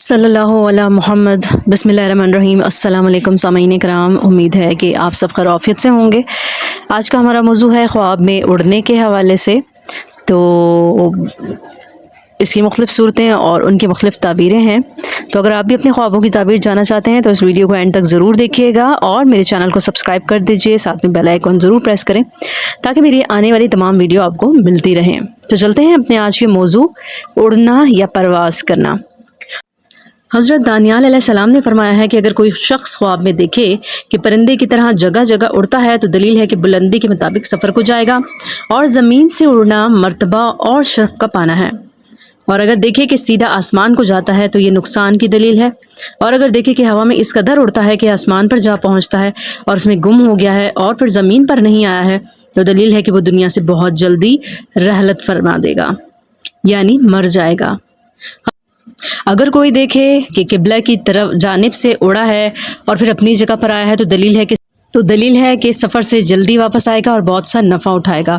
صلی اللہ علیہ محمد بسم اللہ الرحمن الرحیم۔ السلام علیکم سامعین کرام، امید ہے کہ آپ سب خیر عافیت سے ہوں گے۔ آج کا ہمارا موضوع ہے خواب میں اڑنے کے حوالے سے۔ تو اس کی مختلف صورتیں اور ان کی مختلف تعبیریں ہیں، تو اگر آپ بھی اپنے خوابوں کی تعبیر جاننا چاہتے ہیں تو اس ویڈیو کو اینڈ تک ضرور دیکھیے گا اور میرے چینل کو سبسکرائب کر دیجئے، ساتھ میں بیل آئیکن ضرور پریس کریں تاکہ میری آنے والی تمام ویڈیو آپ کو ملتی رہیں۔ تو چلتے ہیں اپنے آج کے موضوع، اڑنا یا پرواز کرنا۔ حضرت دانیال علیہ السلام نے فرمایا ہے کہ اگر کوئی شخص خواب میں دیکھے کہ پرندے کی طرح جگہ جگہ اڑتا ہے تو دلیل ہے کہ بلندی کے مطابق سفر کو جائے گا، اور زمین سے اڑنا مرتبہ اور شرف کا پانا ہے۔ اور اگر دیکھے کہ سیدھا آسمان کو جاتا ہے تو یہ نقصان کی دلیل ہے، اور اگر دیکھے کہ ہوا میں اس قدر اڑتا ہے کہ آسمان پر جا پہنچتا ہے اور اس میں گم ہو گیا ہے اور پھر زمین پر نہیں آیا ہے تو دلیل ہے کہ وہ دنیا سے بہت جلدی رحلت فرما دے گا، یعنی مر جائے گا۔ اگر کوئی دیکھے کہ قبلہ کی طرف جانب سے اڑا ہے اور پھر اپنی جگہ پر آیا ہے تو دلیل ہے کہ سفر سے جلدی واپس آئے گا اور بہت سا نفع اٹھائے گا،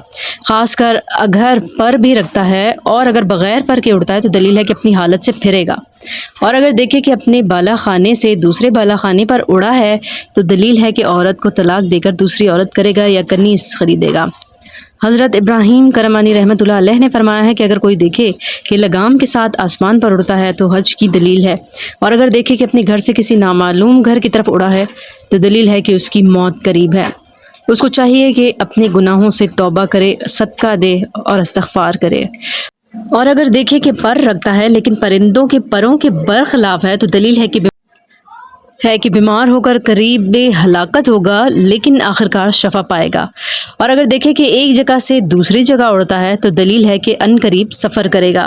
خاص کر اگر پر بھی رکھتا ہے، اور اگر بغیر پر کے اڑتا ہے تو دلیل ہے کہ اپنی حالت سے پھرے گا۔ اور اگر دیکھے کہ اپنے بالا خانے سے دوسرے بالا خانے پر اڑا ہے تو دلیل ہے کہ عورت کو طلاق دے کر دوسری عورت کرے گا یا کنیز خریدے گا۔ حضرت ابراہیم کرمانی رحمۃ اللہ علیہ نے فرمایا ہے کہ اگر کوئی دیکھے کہ لگام کے ساتھ آسمان پر اڑتا ہے تو حج کی دلیل ہے، اور اگر دیکھے کہ اپنے گھر سے کسی نامعلوم گھر کی طرف اڑا ہے تو دلیل ہے کہ اس کی موت قریب ہے۔ اس کو چاہیے کہ اپنے گناہوں سے توبہ کرے، صدقہ دے اور استغفار کرے۔ اور اگر دیکھے کہ پر رکھتا ہے لیکن پرندوں کے پروں کے برخلاف ہے تو دلیل ہے کہ بیمار ہو کر قریب ہلاکت ہوگا لیکن آخرکار شفا پائے گا۔ اور اگر دیکھے کہ ایک جگہ سے دوسری جگہ اڑتا ہے تو دلیل ہے کہ ان قریب سفر کرے گا۔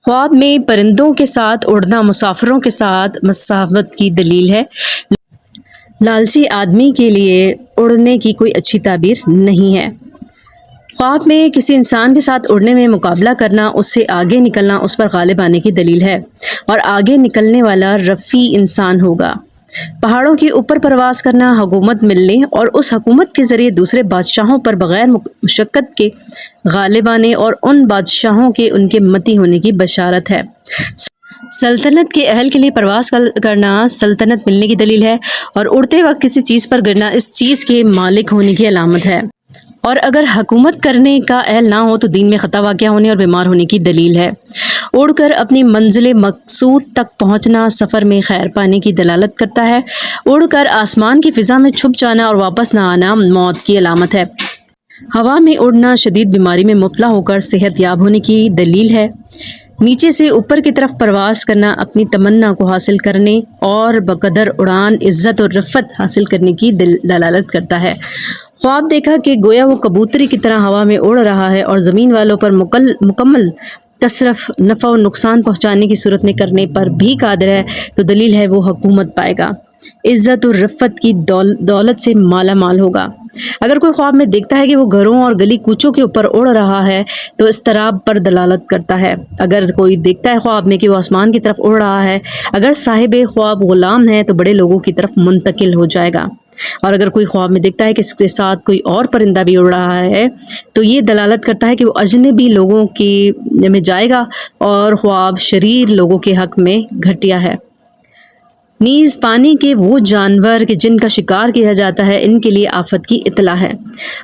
خواب میں پرندوں کے ساتھ اڑنا مسافروں کے ساتھ مسافت کی دلیل ہے۔ لالچی آدمی کے لیے اڑنے کی کوئی اچھی تعبیر نہیں ہے۔ خواب میں کسی انسان کے ساتھ اڑنے میں مقابلہ کرنا، اس سے آگے نکلنا اس پر غالب آنے کی دلیل ہے، اور آگے نکلنے والا رفیع انسان ہوگا۔ پہاڑوں کے اوپر پرواز کرنا حکومت ملنے اور اس حکومت کے ذریعے دوسرے بادشاہوں پر بغیر مشقت کے غالب آنے اور ان بادشاہوں کے ان کے متی ہونے کی بشارت ہے۔ سلطنت کے اہل کے لیے پرواز کرنا سلطنت ملنے کی دلیل ہے، اور اڑتے وقت کسی چیز پر گرنا اس چیز کے مالک ہونے کی علامت ہے، اور اگر حکومت کرنے کا اہل نہ ہو تو دین میں خطا واقع ہونے اور بیمار ہونے کی دلیل ہے۔ اڑ کر اپنی منزل مقصود تک پہنچنا سفر میں خیر پانے کی دلالت کرتا ہے۔ اڑ کر آسمان کی فضا میں چھپ جانا اور واپس نہ آنا موت کی علامت ہے۔ ہوا میں اڑنا شدید بیماری میں مبتلا ہو کر صحت یاب ہونے کی دلیل ہے۔ نیچے سے اوپر کی طرف پرواز کرنا اپنی تمنا کو حاصل کرنے اور بقدر اڑان عزت اور رفعت حاصل کرنے کی دلالت کرتا ہے۔ خواب دیکھا کہ گویا وہ کبوتری کی طرح ہوا میں اڑ رہا ہے اور زمین والوں پر مکمل تصرف نفع و نقصان پہنچانے کی صورت میں کرنے پر بھی قادر ہے تو دلیل ہے وہ حکومت پائے گا، عزت اور رفعت کی دولت سے مالا مال ہوگا۔ اگر کوئی خواب میں دیکھتا ہے کہ وہ گھروں اور گلی کوچوں کے اوپر اڑ رہا ہے تو اضطراب پر دلالت کرتا ہے۔ اگر کوئی دیکھتا ہے خواب میں کہ وہ آسمان کی طرف اڑ رہا ہے، اگر صاحب خواب غلام ہے تو بڑے لوگوں کی طرف منتقل ہو جائے گا، اور اگر کوئی خواب میں دیکھتا ہے کہ اس کے ساتھ کوئی اور پرندہ بھی اڑ رہا ہے تو یہ دلالت کرتا ہے کہ وہ اجنبی لوگوں میں جائے گا، اور خواب شریر لوگوں کے حق میں گھٹیا ہے۔ نیز پانی کے وہ جانور کہ جن کا شکار کیا جاتا ہے ان کے لیے آفت کی اطلاع ہے۔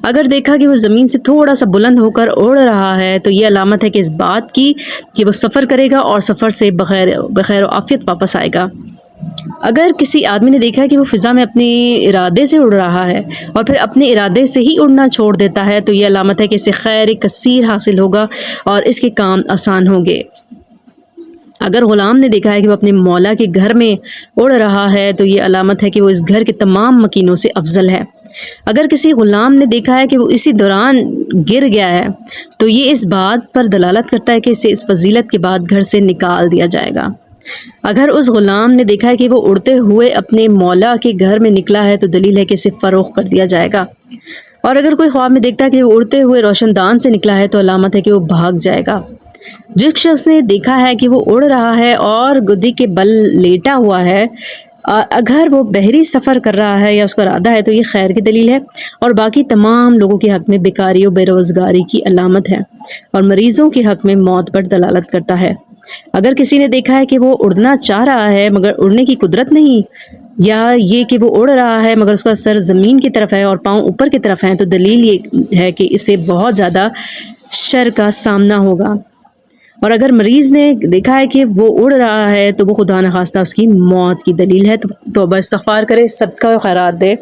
اگر دیکھا کہ وہ زمین سے تھوڑا سا بلند ہو کر اڑ رہا ہے تو یہ علامت ہے کہ اس بات کی کہ وہ سفر کرے گا اور سفر سے بخیر و عافیت واپس آئے گا۔ اگر کسی آدمی نے دیکھا کہ وہ فضا میں اپنے ارادے سے اڑ رہا ہے اور پھر اپنے ارادے سے ہی اڑنا چھوڑ دیتا ہے تو یہ علامت ہے کہ اسے خیر کثیر حاصل ہوگا اور اس کے کام آسان ہوں گے۔ اگر غلام نے دیکھا ہے کہ وہ اپنے مولا کے گھر میں اڑ رہا ہے تو یہ علامت ہے کہ وہ اس گھر کے تمام مکینوں سے افضل ہے۔ اگر کسی غلام نے دیکھا ہے کہ وہ اسی دوران گر گیا ہے تو یہ اس بات پر دلالت کرتا ہے کہ اسے اس فضیلت کے بعد گھر سے نکال دیا جائے گا۔ اگر اس غلام نے دیکھا ہے کہ وہ اڑتے ہوئے اپنے مولا کے گھر میں نکلا ہے تو دلیل ہے کہ اسے فروخت کر دیا جائے گا، اور اگر کوئی خواب میں دیکھتا ہے کہ وہ اڑتے ہوئے روشن دان سے نکلا ہے تو علامت ہے کہ وہ بھاگ جائے گا۔ جس شخص نے دیکھا ہے کہ وہ اڑ رہا ہے اور گدی کے بل لیٹا ہوا ہے، اگر وہ بحری سفر کر رہا ہے یا اس کا ارادہ ہے تو یہ خیر کی دلیل ہے، اور باقی تمام لوگوں کے حق میں بیکاری و بے روزگاری کی علامت ہے، اور مریضوں کے حق میں موت پر دلالت کرتا ہے۔ اگر کسی نے دیکھا ہے کہ وہ اڑنا چاہ رہا ہے مگر اڑنے کی قدرت نہیں، یا یہ کہ وہ اڑ رہا ہے مگر اس کا سر زمین کی طرف ہے اور پاؤں اوپر کی طرف ہیں، تو دلیل یہ ہے کہ اسے بہت زیادہ شر کا سامنا ہوگا۔ اور اگر مریض نے دیکھا ہے کہ وہ اڑ رہا ہے تو وہ خدا نخواستہ اس کی موت کی دلیل ہے، تو توبہ استغفار کرے، صدقہ و خیرات دے۔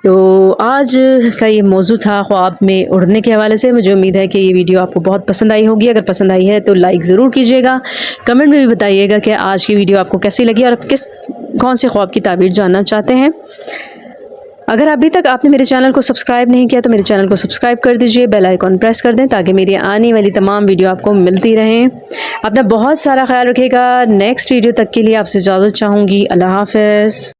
تو آج کا یہ موضوع تھا خواب میں اڑنے کے حوالے سے۔ مجھے امید ہے کہ یہ ویڈیو آپ کو بہت پسند آئی ہوگی۔ اگر پسند آئی ہے تو لائک ضرور کیجیے گا، کمنٹ میں بھی بتائیے گا کہ آج کی ویڈیو آپ کو کیسی لگی اور کون سے خواب کی تعبیر جاننا چاہتے ہیں۔ اگر ابھی تک آپ نے میرے چینل کو سبسکرائب نہیں کیا تو میرے چینل کو سبسکرائب کر دیجئے، بیل آئیکن پریس کر دیں تاکہ میری آنے والی تمام ویڈیو آپ کو ملتی رہیں۔ اپنا بہت سارا خیال رکھیے گا۔ نیکسٹ ویڈیو تک کے لیے آپ سے اجازت چاہوں گی۔ اللہ حافظ۔